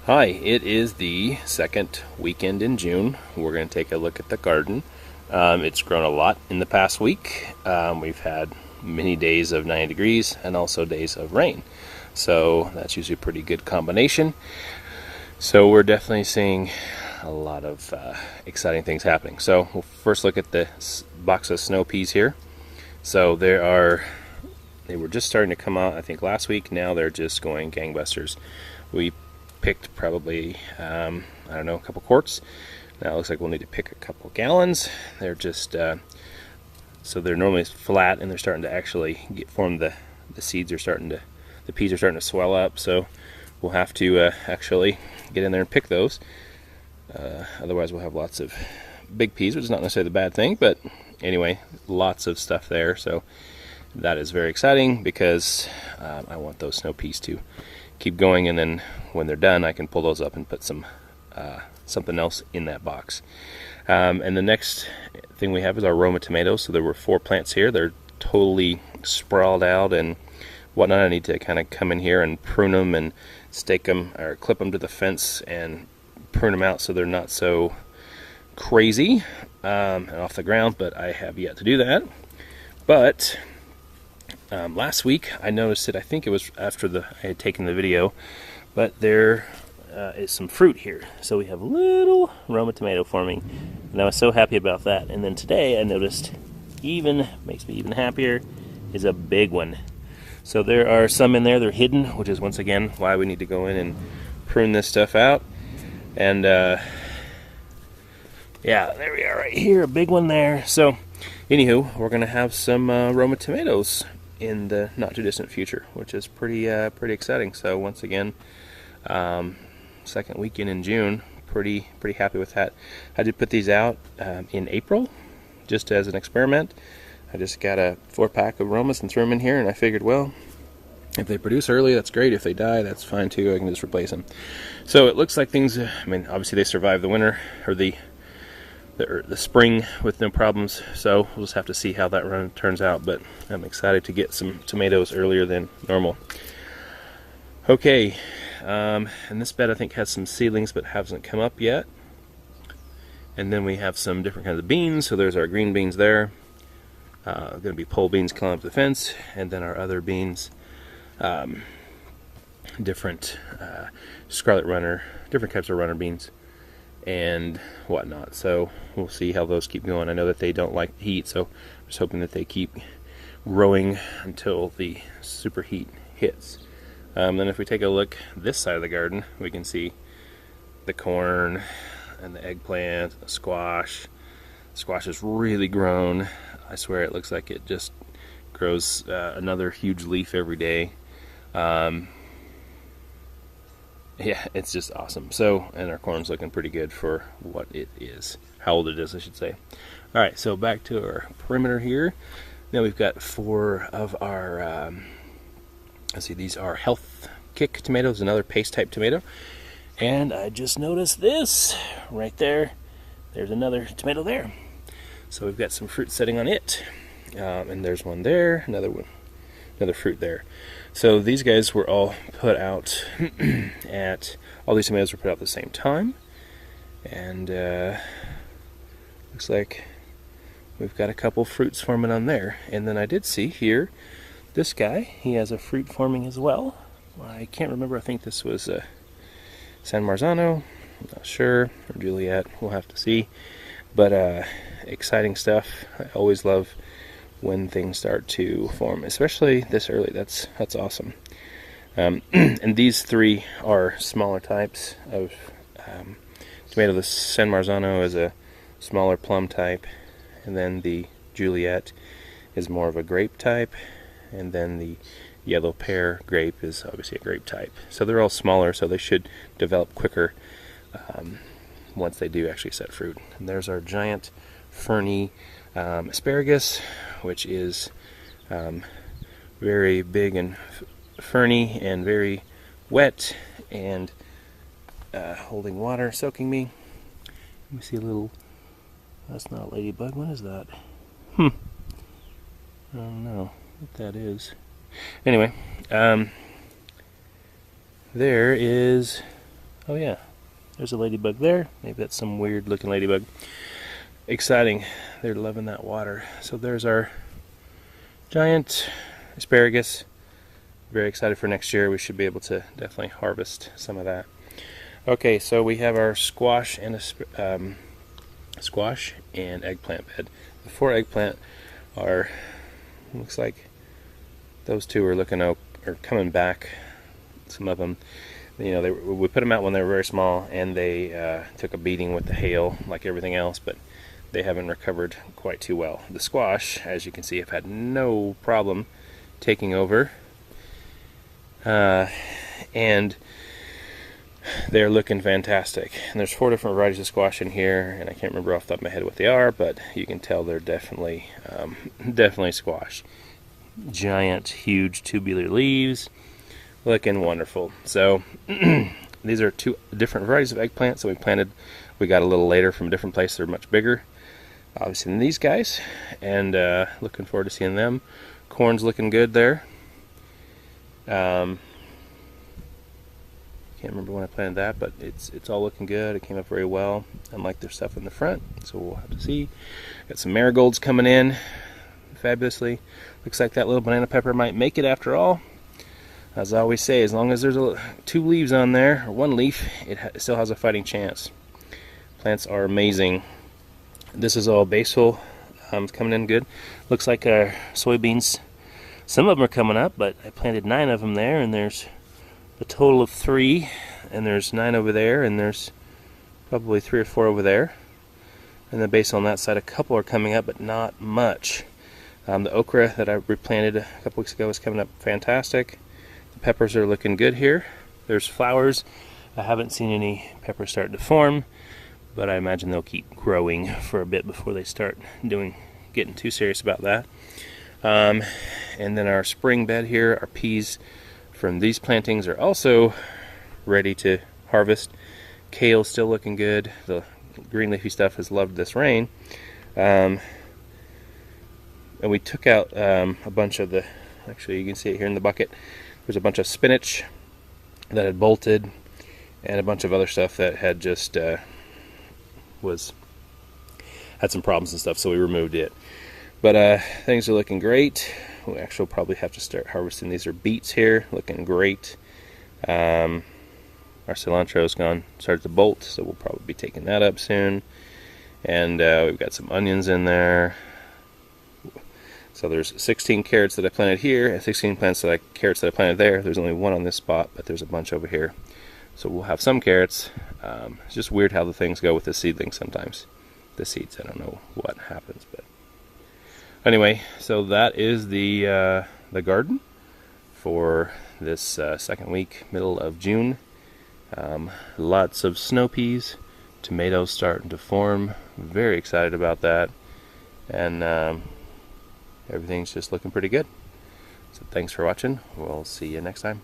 Hi, it is the second weekend in June. We're going to take a look at the garden. It's grown a lot in the past week. We've had many days of 90 degrees and also days of rain. So that's usually a pretty good combination. So we're definitely seeing a lot of exciting things happening. So we'll first look at the box of snow peas here. So they were just starting to come out, I think, last week. Now they're just going gangbusters. We picked probably, I don't know, a couple quarts. Now it looks like we'll need to pick a couple gallons. They're just, so they're normally flat and they're starting to actually form the seeds are starting to, the peas are starting to swell up. So we'll have to actually get in there and pick those. Otherwise we'll have lots of big peas, which is not necessarily the bad thing, but anyway, lots of stuff there. So that is very exciting because I want those snow peas to keep going, and then when they're done I can pull those up and put some something else in that box. And the next thing we have is our Roma tomatoes. So there were 4 plants here. They're totally sprawled out and whatnot. I need to kind of come in here and prune them and stake them or clip them to the fence and prune them out so they're not so crazy and off the ground, but I have yet to do that. But last week I noticed it, I think it was after I had taken the video, but there is some fruit here. So we have a little Roma tomato forming, and I was so happy about that. And then today I noticed, makes me even happier, is a big one. So there are some in there, they're hidden, which is once again why we need to go in and prune this stuff out. And yeah, there we are right here, a big one there. So anywho, we're gonna have some Roma tomatoes in the not too distant future, which is pretty exciting. So once again, second weekend in June, pretty happy with that. I did put these out in April just as an experiment. I just got a 4-pack of Romas and threw them in here, and I figured, well, if they produce early, that's great. If they die, that's fine too. I can just replace them. So it looks like things, I mean, obviously they survived the winter or the spring with no problems, so we'll just have to see how that run turns out, but I'm excited to get some tomatoes earlier than normal. Okay, and this bed I think has some seedlings but hasn't come up yet. And then we have some different kinds of beans. So there's our green beans there, going to be pole beans coming up the fence, and then our other beans, different scarlet runner, different types of runner beans and whatnot. So we'll see how those keep going. I know that they don't like the heat, so I'm just hoping that they keep growing until the super heat hits. Then if we take a look this side of the garden, we can see the corn and the eggplant, the squash. Squash has really grown. I swear it looks like it just grows another huge leaf every day. Yeah, it's just awesome. So, and our corn's looking pretty good for what it is, how old it is, I should say. All right, so back to our perimeter here. Now we've got 4 of our, let's see, these are Health Kick tomatoes, another paste type tomato. And I just noticed this right there. There's another tomato there. So we've got some fruit setting on it. And there's one there, another fruit there. So these guys were all put out all these tomatoes were put out at the same time. And looks like we've got a couple fruits forming on there. And then I did see here, this guy, he has a fruit forming as well. I can't remember, I think this was San Marzano, I'm not sure, or Juliet, we'll have to see. But exciting stuff. I always love when things start to form, especially this early. That's awesome. And these 3 are smaller types of tomato. The San Marzano is a smaller plum type, and then the Juliet is more of a grape type, and then the yellow pear grape is obviously a grape type. So they're all smaller, so they should develop quicker once they do actually set fruit. And there's our giant ferny asparagus, which is very big and ferny and very wet and holding water, soaking me. Let me see a little, that's not a ladybug, what is that? I don't know what that is. Anyway, there is Oh yeah, there's a ladybug there. Maybe that's some weird looking ladybug. Exciting. They're loving that water. So there's our giant asparagus. Very excited for next year. We should be able to definitely harvest some of that. Okay, so we have our squash and eggplant bed. The 4 eggplant are, looks like those 2 are looking are coming back. Some of them, you know, we put them out when they were very small, and they took a beating with the hail like everything else, but they haven't recovered quite too well. The squash, as you can see, have had no problem taking over. And they're looking fantastic. And there's 4 different varieties of squash in here, and I can't remember off the top of my head what they are, but you can tell they're definitely squash. Giant, huge tubular leaves, looking wonderful. So these are 2 different varieties of eggplant. So we got a little later from a different place. They're much bigger, obviously, than these guys, and looking forward to seeing them. Corn's looking good there. Can't remember when I planted that, but it's all looking good. It came up very well, unlike their stuff in the front, so we'll have to see. Got some marigolds coming in fabulously. Looks like that little banana pepper might make it after all. As I always say, as long as there's 2 leaves on there, or 1 leaf, it still has a fighting chance. Plants are amazing. This is all basil. It's coming in good. Looks like our soybeans, some of them are coming up, but I planted 9 of them there, and there's a total of 3, and there's 9 over there, and there's probably 3 or 4 over there. And the basil on that side, a couple are coming up, but not much. The okra that I replanted a couple weeks ago is coming up fantastic. The peppers are looking good here. There's flowers. I haven't seen any peppers starting to form, but I imagine they'll keep growing for a bit before they start getting too serious about that. And then our spring bed here, our peas from these plantings are also ready to harvest. Kale still looking good. The green leafy stuff has loved this rain. And we took out a bunch of actually you can see it here in the bucket. There's a bunch of spinach that had bolted, and a bunch of other stuff that had just had some problems and stuff, so we removed it. But things are looking great. We actually will probably have to start harvesting. These are beets here, looking great. Our cilantro's started to bolt, so we'll probably be taking that up soon. And we've got some onions in there. So there's 16 carrots that I planted here, and 16 carrots that I planted there. There's only 1 on this spot, but there's a bunch over here. So we'll have some carrots. It's just weird how the things go with the seedlings sometimes. The seeds, I don't know what happens, but anyway, so that is the garden for this second week, middle of June. Lots of snow peas, tomatoes starting to form. Very excited about that, and everything's just looking pretty good. So thanks for watching. We'll see you next time.